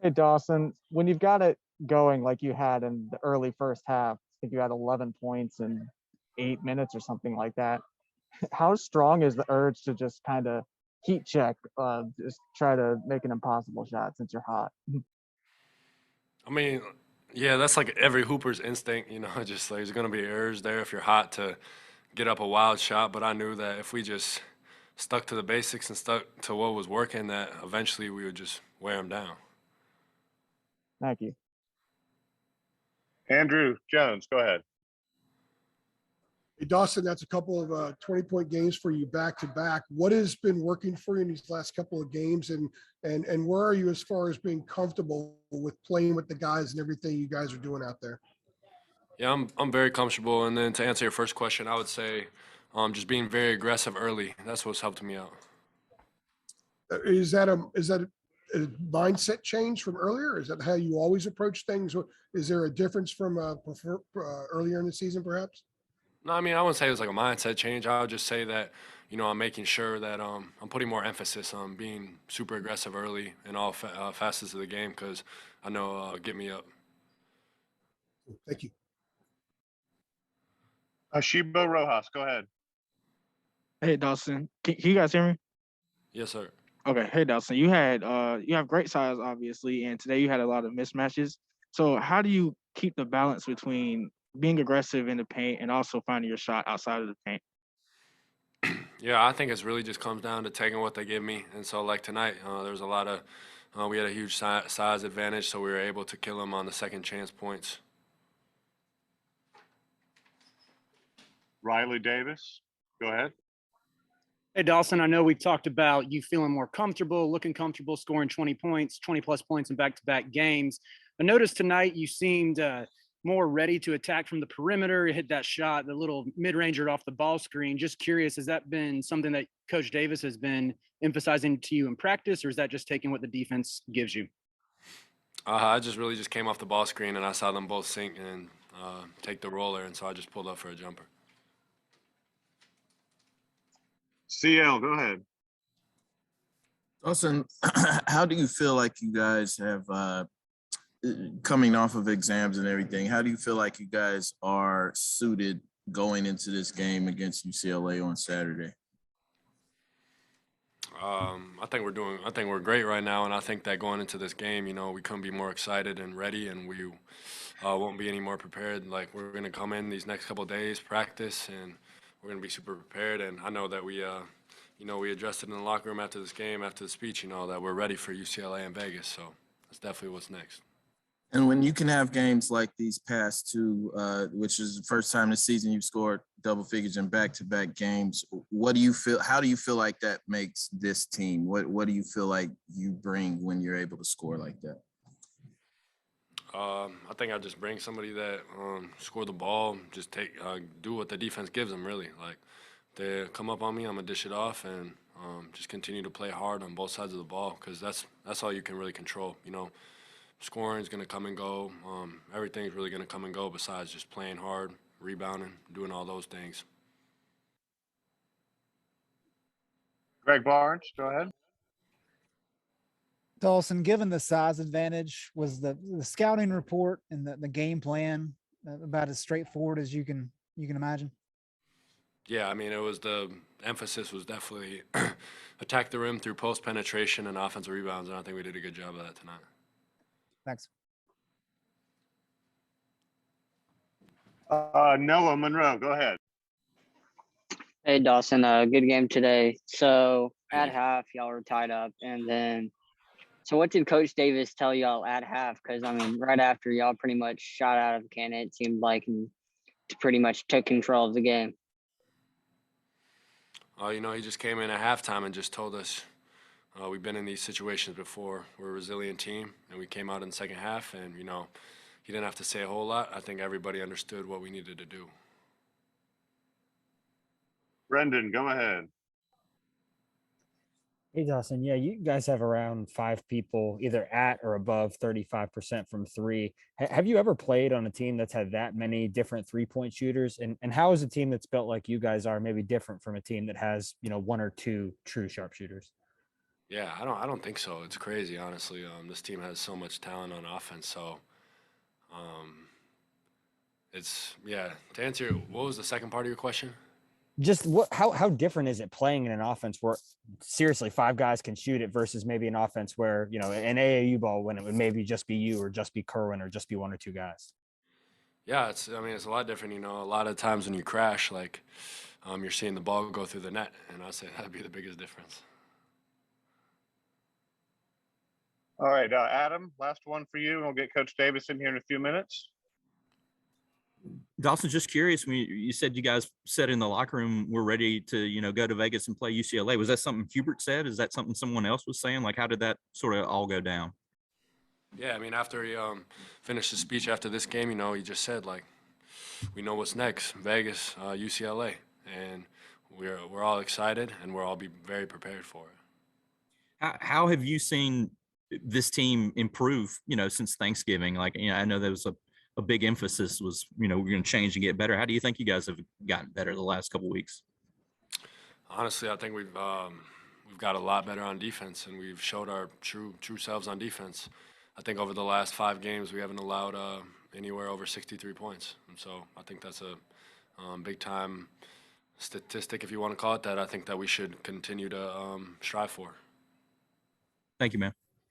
Hey, Dawson, when you've got it going like you had in the early first half, I think you had 11 points in 8 minutes or something like that. How strong is the urge to just kind of heat check, just try to make an impossible shot since you're hot? I mean, yeah, that's like every hooper's instinct, just like there's gonna be urge there if you're hot to get up a wild shot. But I knew that if we just stuck to the basics and stuck to what was working, that eventually we would just wear them down. Thank you. Andrew Jones, go ahead. Hey, Dawson, that's a couple of 20-point games for you back to back. What has been working for you in these last couple of games, and where are you as far as being comfortable with playing with the guys and everything you guys are doing out there? Yeah, I'm very comfortable. And then to answer your first question, I would say just being very aggressive early. That's what's helped me out. Is that a mindset change from earlier? Is that how you always approach things? Or is there a difference from earlier in the season, perhaps? No, I mean, I wouldn't say it was like a mindset change. I would just say that, I'm making sure that I'm putting more emphasis on being super aggressive early in all facets of the game because I know get me up. Thank you. Ashibo Rojas, go ahead. Hey Dawson, can you guys hear me? Yes, sir. Okay, hey Dawson, you have great size obviously, and today you had a lot of mismatches. So how do you keep the balance between being aggressive in the paint and also finding your shot outside of the paint? Yeah, I think it's really just comes down to taking what they give me. And so, like tonight, there was a lot of, we had a huge size advantage, so we were able to kill them on the second chance points. Riley Davis, go ahead. Hey, Dawson, I know we talked about you feeling more comfortable, looking comfortable, scoring 20 points, 20 plus points in back to back games. I noticed tonight you seemed more ready to attack from the perimeter. You hit that shot, the little mid ranger off the ball screen. Just curious, has that been something that Coach Davis has been emphasizing to you in practice, or is that just taking what the defense gives you? I just really just came off the ball screen and I saw them both sink and take the roller, and so I just pulled up for a jumper. CL, go ahead. Dawson, how do you feel like you guys have coming off of exams and everything? How do you feel like you guys are suited going into this game against UCLA on Saturday? I think we're great right now, and I think that going into this game, we couldn't be more excited and ready, and we won't be any more prepared. Like we're gonna come in these next couple of days, practice, and we're gonna be super prepared. And I know that we addressed it in the locker room after this game, after the speech, that we're ready for UCLA and Vegas. So that's definitely what's next. And when you can have games like these past two, which is the first time this season you've scored double figures in back-to-back games, what do you feel? How do you feel like that makes this team? What do you feel like you bring when you're able to score like that? I think I just bring somebody that score the ball, just do what the defense gives them. Really, like they come up on me, I'm gonna dish it off, and just continue to play hard on both sides of the ball because that's all you can really control. Scoring is going to come and go. Everything's really going to come and go besides just playing hard, rebounding, doing all those things. Greg Barnes, go ahead. Dawson, given the size advantage, was the scouting report and the game plan about as straightforward as you can imagine? Yeah, I mean, the emphasis was definitely attack the rim through post penetration and offensive rebounds, and I think we did a good job of that tonight. Thanks. Noah Monroe, go ahead. Hey Dawson, good game today. So Thank at you. half, y'all were tied up, and then so what did Coach Davis tell y'all at half? Because I mean, right after y'all pretty much shot out of the can, it seemed like, and pretty much took control of the game. He just came in at halftime and just told us we've been in these situations before. We're a resilient team, and we came out in the second half, and he didn't have to say a whole lot. I think everybody understood what we needed to do. Brendan, go ahead. Hey Dawson, yeah, you guys have around 5 people either at or above 35% from three. Have you ever played on a team that's had that many different 3-point shooters? And how is a team that's built like you guys are maybe different from a team that has, one or two true sharpshooters? Yeah, I don't think so. It's crazy, honestly. This team has so much talent on offense, so um, it's yeah. To answer, what was the second part of your question? Just how different is it playing in an offense where seriously 5 guys can shoot it versus maybe an offense where, you know, an AAU ball when it would maybe just be you or just be Kerwin or just be 1 or 2 guys? Yeah, I mean, it's a lot different. You know, a lot of times when you crash, like, you're seeing the ball go through the net, and I'd say that'd be the biggest difference. All right, Adam, last one for you, and we'll get Coach Davis in here in a few minutes. Dawson, just curious, when you said you guys said in the locker room we're ready to, you know, go to Vegas and play UCLA. Was that something Hubert said? Is that something someone else was saying? Like, how did that sort of all go down? Yeah, I mean, after he finished his speech after this game, you know, he just said, like, we know what's next, Vegas, UCLA, and we're all excited and we're all be very prepared for it. How have you seen this team improve, you know, since Thanksgiving? Like, you know, I know there was a big emphasis was, you know, we're going to change and get better. How do you think you guys have gotten better the last couple of weeks? Honestly, I think we've got a lot better on defense, and we've showed our true selves on defense. I think over the last 5 games, we haven't allowed anywhere over 63 points, and so I think that's a big time statistic, if you want to call it that. I think that we should continue to strive for. Thank you, man.